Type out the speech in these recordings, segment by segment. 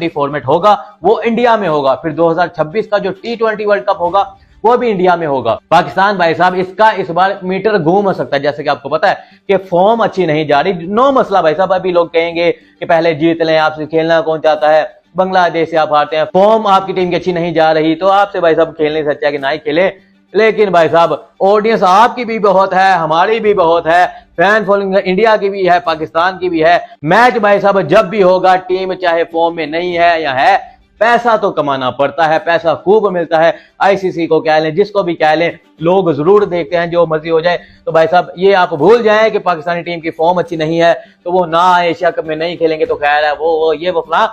Format होगा वो India में होगा। फिर 2026 का जो T20 वर्ल्ड कप होगा वो भी इंडिया में होगा। पाकिस्तान भाई साहब इसका इस बार मीटर घूम सकता है, जैसे कि आपको पता है कि फॉर्म अच्छी नहीं जा रही। नो मसला भाई साहब, अभी लोग कहेंगे कि पहले जीत लें, आपसे खेलना कौन चाहता है, बांग्लादेश से आप हारते हैं, फॉर्म आपकी टीम की अच्छी नहीं जा रही तो आपसे भाई साहब खेलने से अच्छा है कि ना ही खेले। लेकिन भाई साहब ऑडियंस आपकी भी बहुत है, हमारी भी बहुत है, फैन फॉलोइंग इंडिया की भी है, पाकिस्तान की भी है। मैच भाई साहब जब भी होगा, टीम चाहे फॉर्म में नहीं है या है, पैसा तो कमाना पड़ता है, पैसा खूब मिलता है। आईसीसी को कह लें, जिसको भी कह लें, लोग जरूर देखते हैं, जो मर्जी हो जाए। तो भाई साहब ये आप भूल जाएं कि पाकिस्तानी टीम की फॉर्म अच्छी नहीं है तो वो ना एशिया कप में नहीं खेलेंगे तो खैर है, वो ये फला,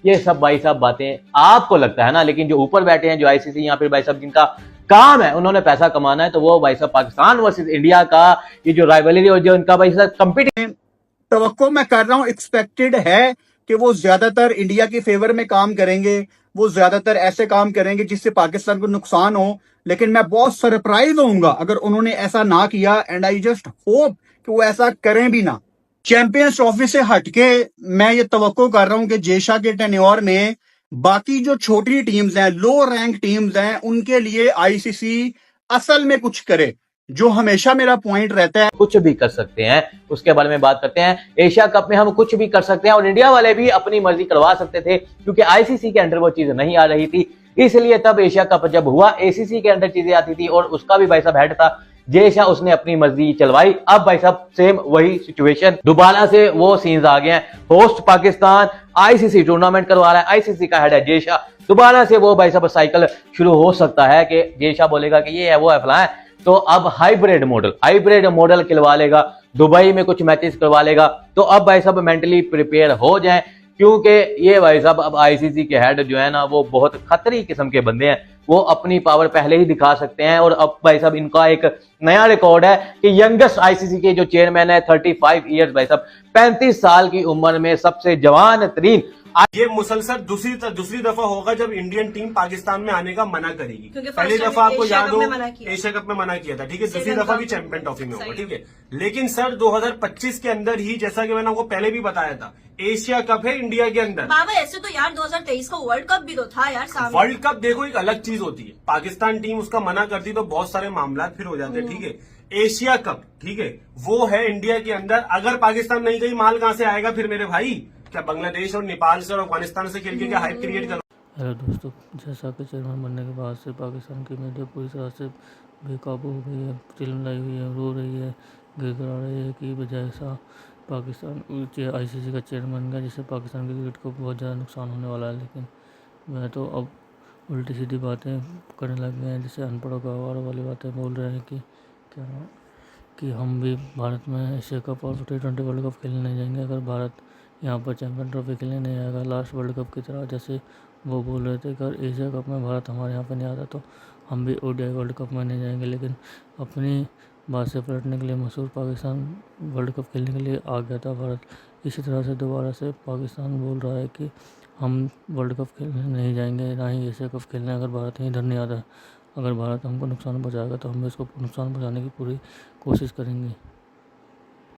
ये सब भाई साहब बातें आपको लगता है ना, लेकिन जो ऊपर बैठे हैं, जो आईसीसी या फिर भाई साहब जिनका काम है, उन्होंने पैसा कमाना है, तो वो भाई साहब पाकिस्तान वर्सेस इंडिया का ये जो राइवलरी और जो इनका भाई साहब कंपटीशन तवक्को मैं कर रहा हूं, एक्सपेक्टेड है कि वो ज्यादातर इंडिया के फेवर में काम करेंगे, वो ज्यादातर ऐसे काम करेंगे जिससे पाकिस्तान को नुकसान हो। लेकिन मैं बहुत सरप्राइज होऊंगा अगर उन्होंने ऐसा ना किया, एंड आई जस्ट होप कि वो ऐसा करें भी ना। चैंपियंस ट्रॉफी से हटके मैं ये तवक्को कर रहा हूं कि जेशा के टेन्योर में बाकी जो छोटी टीम्स हैं, लो रैंक टीम्स हैं, उनके लिए आईसीसी असल में कुछ करे। जो हमेशा मेरा पॉइंट रहता है, कुछ भी कर सकते हैं, उसके बारे में बात करते हैं। एशिया कप में हम कुछ भी कर सकते हैं और इंडिया वाले भी अपनी मर्जी करवा सकते थे, क्योंकि आईसीसी के अंडर वो चीज नहीं आ रही थी। इसलिए तब एशिया कप जब हुआ, एसीसी के अंदर चीजें आती थी और उसका भी भाई साहब हेड था जेशा, उसने अपनी मर्जी चलवाई। अब भाई साहब सेम वही सिचुएशन, दोबारा से वो सीन्स आ गए हैं। होस्ट पाकिस्तान आईसीसी टूर्नामेंट करवा रहा है, आईसीसी का हेड है जेशा, दोबारा से वो भाई साहब साइकिल शुरू हो सकता है कि जेशा बोलेगा कि ये है वो है फला है। तो अब हाइब्रिड मॉडल खिलवा लेगा, दुबई में कुछ मैचेस करवा लेगा। तो अब भाई साहब मेंटली प्रिपेयर हो जाएं, क्योंकि ये भाई साहब अब आईसीसी के हेड जो है ना, वो बहुत खतरी किस्म के बंदे हैं, वो अपनी पावर पहले ही दिखा सकते हैं। और अब भाई साहब इनका एक नया रिकॉर्ड है कि यंगेस्ट आईसीसी के जो चेयरमैन है 35 ईयर्स, भाई साहब 35 साल की उम्र में सबसे जवान तरीन। ये मुसलसल दूसरी दफा होगा जब इंडियन टीम पाकिस्तान में आने का मना करेगी। पहली दफा आपको याद हो एशिया कप में मना किया था, ठीक है, दूसरी दफा भी चैंपियन ट्रॉफी में होगा, ठीक है। लेकिन सर 2025 के अंदर ही, जैसा कि मैंने आपको पहले भी बताया था, एशिया कप है इंडिया के अंदर। बाबा ऐसे तो यार 2023 का वर्ल्ड कप भी तो था यार सामने। वर्ल्ड कप देखो एक अलग चीज होती है, पाकिस्तान टीम उसका मना करती तो बहुत सारे मामला फिर हो जाते हैं, ठीक है। एशिया कप, ठीक है, वो है इंडिया के अंदर। अगर पाकिस्तान नहीं गई, माल कहां से आएगा फिर मेरे भाई? क्या बांग्लादेश और नेपाल से और अफगानिस्तान से खेल के क्या हाइप क्रिएट कर? हेलो दोस्तों, जैसा कि चेयरमैन बनने के बाद से पाकिस्तान की मीडिया पूरी तरह से बेकाबू हो गई है, चिल्लाई हुई है, रो रही है, गिड़गिड़ा रही है कि बजाय सा पाकिस्तान आईसीसी का चेयरमैन बन गया, जिससे पाकिस्तान की क्रिकेट को बहुत ज़्यादा नुकसान होने वाला है। लेकिन वह तो अब उल्टी सीधी बातें करने लग गए हैं, जैसे अनपढ़ों का आवारा वाली बातें बोल रहे हैं कि हम भी भारत में एशिया कप और T20 वर्ल्ड कप खेलने नहीं जाएंगे अगर भारत यहाँ पर चैंपियन ट्रॉफी खेलने नहीं आएगा लास्ट वर्ल्ड कप की तरह। जैसे वो बोल रहे थे कि अगर एशिया कप में भारत हमारे यहाँ पर नहीं आता तो हम भी ODI वर्ल्ड कप में नहीं जाएंगे। लेकिन अपनी बात से पलटने के लिए मशहूर पाकिस्तान वर्ल्ड कप खेलने के लिए आ गया था भारत। इसी तरह से दोबारा से पाकिस्तान बोल रहा है कि हम वर्ल्ड कप खेलने नहीं जाएंगे, ना ही एशिया कप खेलने, अगर भारत ही इधर नहीं आता। अगर भारत हमको नुकसान पहुँचाएगा तो हम भी उसको नुकसान पहुँचाने की पूरी कोशिश करेंगे।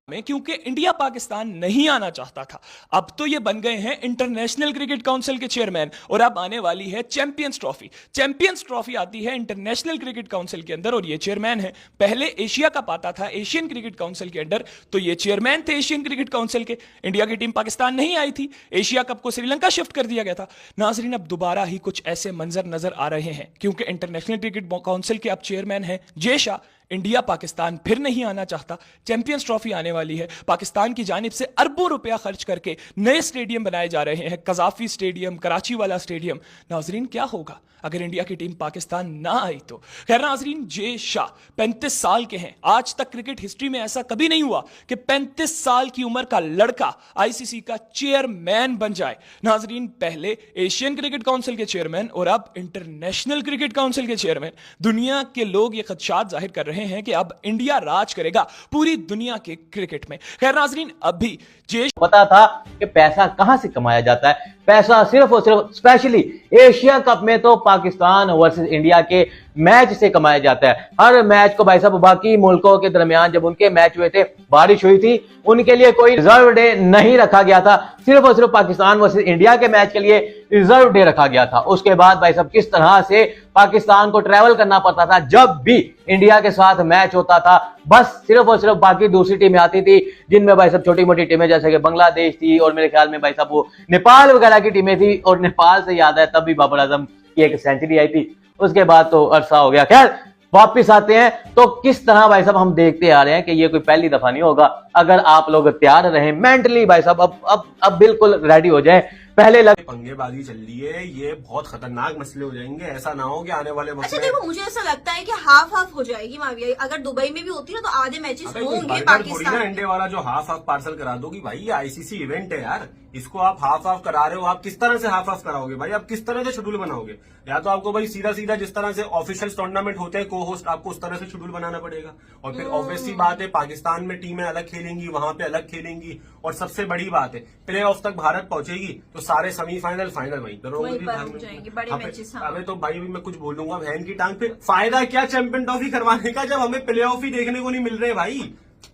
में क्योंकि इंडिया पाकिस्तान नहीं आना चाहता था। अब तो ये बन गए हैं इंटरनेशनल क्रिकेट काउंसिल के चेयरमैन और अब आने वाली है चैंपियंस ट्रॉफी। चैंपियंस ट्रॉफी आती है इंटरनेशनल क्रिकेट काउंसिल के अंदर और ये चेयरमैन है। पहले एशिया कप आता था एशियन क्रिकेट काउंसिल के अंडर, तो ये चेयरमैन थे एशियन क्रिकेट काउंसिल के। इंडिया की टीम पाकिस्तान नहीं आई थी, एशिया कप को श्रीलंका शिफ्ट कर दिया गया था। नाजरीन, अब दोबारा ही कुछ ऐसे मंजर नजर आ रहे हैं क्योंकि इंटरनेशनल क्रिकेट काउंसिल के अब चेयरमैन है जेशा। इंडिया पाकिस्तान फिर नहीं आना चाहता। चैंपियंस ट्रॉफी आने वाली है, पाकिस्तान की जानिब से अरबों रुपया खर्च करके नए स्टेडियम बनाए जा रहे हैं, कजाफी स्टेडियम, कराची वाला स्टेडियम। नाजरीन, क्या होगा अगर इंडिया की टीम पाकिस्तान ना आई तो? खैर नाजरीन, जे शाह 35 साल के हैं। आज तक क्रिकेट हिस्ट्री में ऐसा कभी नहीं हुआ कि 35 साल की उम्र का लड़का आईसीसी का चेयरमैन बन जाए। नाजरीन, पहले एशियन क्रिकेट काउंसिल के चेयरमैन और अब इंटरनेशनल क्रिकेट काउंसिल के चेयरमैन। दुनिया के लोग ये खदशात जाहिर कर रहे हैं कि अब इंडिया राज करेगा पूरी दुनिया के क्रिकेट में। खैर नाजरीन, अभी जे पता था कि पैसा कहां से कमाया जाता है। पैसा सिर्फ और सिर्फ स्पेशली एशिया कप में तो पाकिस्तान वर्सेस इंडिया के मैच से कमाया जाता है। हर मैच को भाई साहब बाकी मुल्कों के दरमियान जब उनके मैच हुए थे, बारिश हुई थी, उनके लिए कोई रिजर्व डे नहीं रखा गया था। सिर्फ और सिर्फ पाकिस्तान वर्सेस इंडिया के मैच के लिए रिजर्व डे रखा गया था। उसके बाद भाई साहब किस तरह से पाकिस्तान को ट्रैवल करना पड़ता था जब भी इंडिया के साथ मैच होता था। बस सिर्फ और सिर्फ बाकी दूसरी टीमें आती थी जिनमें भाई साहब छोटी मोटी टीमें जैसे कि बांग्लादेश थी और मेरे ख्याल में भाई साहब वो नेपाल वगैरह की टीमें थी। और नेपाल से याद है तब भी बाबर आजम की एक सेंचुरी आई थी। उसके बाद तो अरसा हो गया। खैर वापिस आते हैं तो किस तरह भाई साहब हम देखते आ रहे हैं कि ये कोई पहली दफा नहीं होगा। अगर आप लोग तैयार रहे मेंटली भाई साहब अब बिल्कुल रेडी हो जाए। पहले पंगेबाजी चल रही है, ये बहुत खतरनाक मसले हो जाएंगे। ऐसा ना हो कि आने वाले वक्त अच्छा में देखो, मुझे ऐसा लगता है कि हाफ हाफ हो जाएगी माविया। अगर दुबई में भी होती ना तो आधे मैचेस होंगे थोड़ी पाकिस्तान ना में। अंडे वाला जो हाफ हाफ पार्सल करा दोगी भाई, ये आईसीसी इवेंट है यार, इसको आप हाफ हाफ करा रहे हो। आप किस तरह से हाफ हाफ कराओगे भाई? आप किस तरह से शेड्यूल बनाओगे? या तो आपको भाई सीधा सीधा जिस तरह से ऑफिशियल टूर्नामेंट होते हैं को होस्ट, आपको उस तरह से शेड्यूल बनाना पड़ेगा। और फिर ऑब्वियसली बात है पाकिस्तान में टीमें अलग खेलेंगी, वहां पे अलग खेलेंगी। और सबसे बड़ी बात है प्ले ऑफ तक भारत पहुंचेगी तो सारे सेमीफाइनल फाइनल वहीं पर हो जाएंगे बड़े मैचेस। अबे तो भाई भी मैं कुछ बोलूंगा बहन की टांग, फिर फायदा क्या चैंपियन ट्रॉफी करवाने का जब हमें प्ले ऑफ ही देखने को नहीं मिल रहे भाई?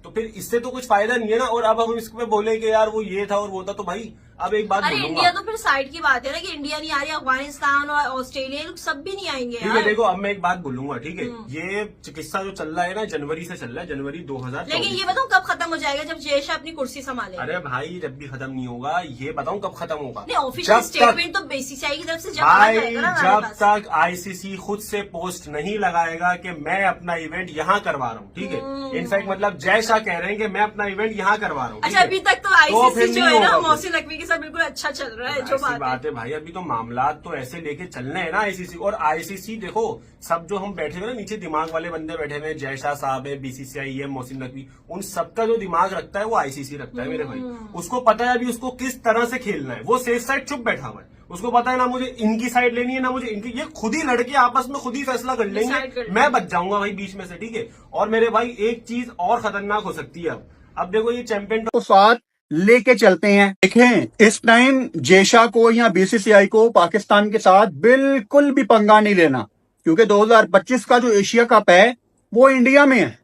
तो फिर इससे तो कुछ फायदा नहीं है ना। और अब हम इसमें बोले कि यार वो ये था और वो था, तो भाई अब एक बात अरे बोलूंगा। इंडिया तो फिर साइड की बात है ना कि इंडिया नहीं आ रही, अफगानिस्तान और ऑस्ट्रेलिया लोग सब भी नहीं आएंगे ठीक है। यार। देखो अब मैं एक बात बोलूंगा, ठीक है, ये चिकित्सा जो चल रहा है ना जनवरी से चल रहा है, जनवरी 2024। लेकिन ये बताओ कब खत्म हो जाएगा जब जयशाह अपनी कुर्सी संभाले? अरे भाई जब भी खत्म नहीं होगा, ये बताऊं कब खत्म होगा? नहीं, ऑफिशियल स्टेटमेंट तो बीसीसीआई की तरफ से जब आ भाई जाएगा ना हमारे जब पास। तक आईसीसी खुद से पोस्ट नहीं लगाएगा कि मैं अपना इवेंट यहाँ करवा रहा हूँ, ठीक है, इनफैक्ट मतलब जयशाह कह रहे हैं कि मैं अपना इवेंट यहाँ करवा रहा हूँ। अच्छा अभी तक तो फिर आईसीसी जो नहीं है ना होगा मोहसिन नकवी के साथ बिल्कुल अच्छा चल रहा है, जो ऐसी बात है। है भाई। अभी तो मामला तो ऐसे लेके चलने हैं ना आईसीसी। और आईसीसी देखो, सब जो हम बैठे हुए ना नीचे दिमाग वाले बंदे बैठे हुए, जयशाह साहब है, बीसीसीआई है, मोहसिन नकवी, उन सबका जो दिमाग रखता है वो आईसीसी रखता है मेरे भाई। उसको पता है अभी उसको किस तरह से खेलना है। वो सेफ साइड चुप बैठा हुआ है, उसको पता है ना मुझे इनकी साइड लेनी है ना मुझे इनकी। ये खुद ही लड़के आपस में खुद ही फैसला कर लेंगे, मैं बच जाऊंगा भाई बीच में से, ठीक है। और मेरे भाई एक चीज और खतरनाक हो सकती है। अब देखो ये चैंपियन को साथ लेके चलते हैं। देखें इस टाइम जयशाह को या बीसीसीआई को पाकिस्तान के साथ बिल्कुल भी पंगा नहीं लेना, क्योंकि 2025 का जो एशिया कप है वो इंडिया में है।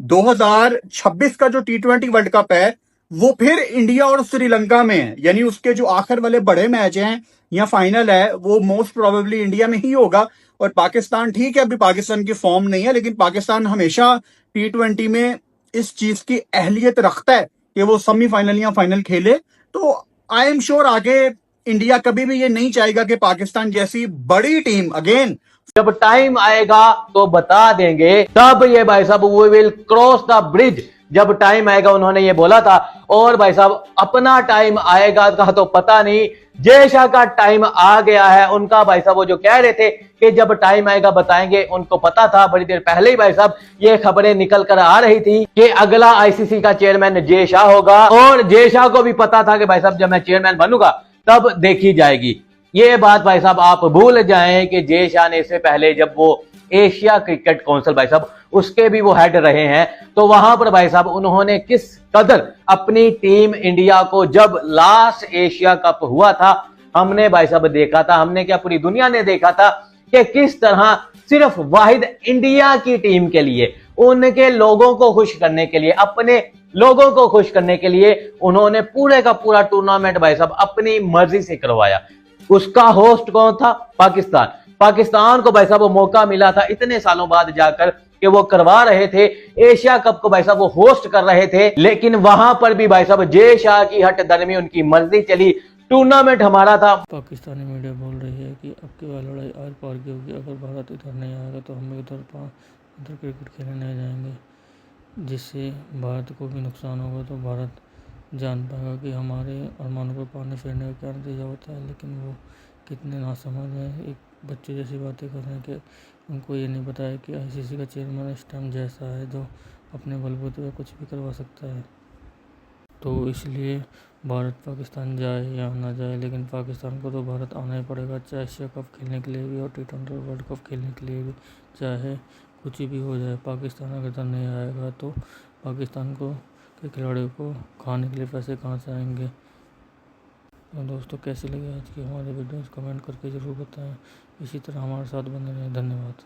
2026 का जो T20 वर्ल्ड कप है वो फिर इंडिया और श्रीलंका में है। यानी उसके जो आखिर वाले बड़े मैच हैं या फाइनल है वो मोस्ट प्रोबेबली इंडिया में ही होगा। और पाकिस्तान, ठीक है अभी पाकिस्तान की फॉर्म नहीं है, लेकिन पाकिस्तान हमेशा T20 में इस चीज की अहलियत रखता है कि वो सेमीफाइनल या फाइनल खेले। तो आई एम श्योर आगे इंडिया कभी भी ये नहीं चाहेगा कि पाकिस्तान जैसी बड़ी टीम अगेन। जब टाइम आएगा तो बता देंगे, तब ये भाई साहब we will cross the bridge. जब टाइम आएगा उन्होंने ये बोला था। और भाई साहब अपना टाइम आएगा का तो पता नहीं, जयशाह का टाइम आ गया है उनका। भाई साहब वो जो कह रहे थे कि जब टाइम आएगा बताएंगे, उनको पता था बड़ी देर पहले ही भाई साहब ये खबरें निकल कर आ रही थी कि अगला आईसीसी का चेयरमैन जयशाह होगा। और जयशाह को भी पता था कि भाई साहब जब मैं चेयरमैन बनूंगा तब देखी जाएगी। ये बात भाई साहब आप भूल जाएं कि जयशाह ने इससे पहले जब वो एशिया क्रिकेट काउंसिल भाई साहब उसके भी वो हेड रहे हैं, तो वहां पर भाई साहब उन्होंने किस कदर अपनी टीम इंडिया को, जब लास्ट एशिया कप हुआ था हमने भाई साहब देखा था, हमने क्या पूरी दुनिया ने देखा था कि किस तरह सिर्फ वाहिद इंडिया की टीम के लिए, उनके लोगों को खुश करने के लिए, अपने लोगों को खुश करने के लिए उन्होंने पूरे का पूरा टूर्नामेंट भाई साहब अपनी मर्जी से करवाया। उसका होस्ट कौन था? पाकिस्तान। पाकिस्तान को भाई साहब वो मौका मिला था इतने सालों बाद जाकर कि वो करवा रहे थे एशिया कप को, भाई साहब वो होस्ट कर रहे थे। लेकिन वहां पर भी भाई साहब जयशाह की हट दरमी उनकी मर्जी चली, टूर्नामेंट हमारा था। पाकिस्तानी मीडिया बोल रही है कि अब की वाली लड़ाई आर पार की होगी। अगर भारत इधर नहीं आएगा तो हम इधर क्रिकेट खेलने नहीं जाएंगे, जिससे भारत को भी नुकसान होगा। तो भारत जान पाएगा कि हमारे अरमानों को पानी फेरने का क्या नतीजा होता है। लेकिन वो कितने नासमझ हैं, एक बच्चे जैसी बातें कर रहे हैं कि उनको ये नहीं बताया कि आईसीसी का चेयरमैन इस टाइम जैसा है जो अपने बलबूते पे कुछ भी करवा सकता है। तो इसलिए भारत पाकिस्तान जाए या ना जाए, लेकिन पाकिस्तान को तो भारत आना ही पड़ेगा, चाहे एशिया कप खेलने के लिए भी और T20 वर्ल्ड कप खेलने के लिए भी, चाहे कुछ भी हो जाए। पाकिस्तान अगर इधर नहीं आएगा तो पाकिस्तान को के खिलाड़ियों को खाने के लिए पैसे कहाँ से आएंगे। तो दोस्तों कैसी लगी आज की हमारी वीडियोस कमेंट करके ज़रूर बताएं। इसी तरह हमारे साथ बने रहें। धन्यवाद।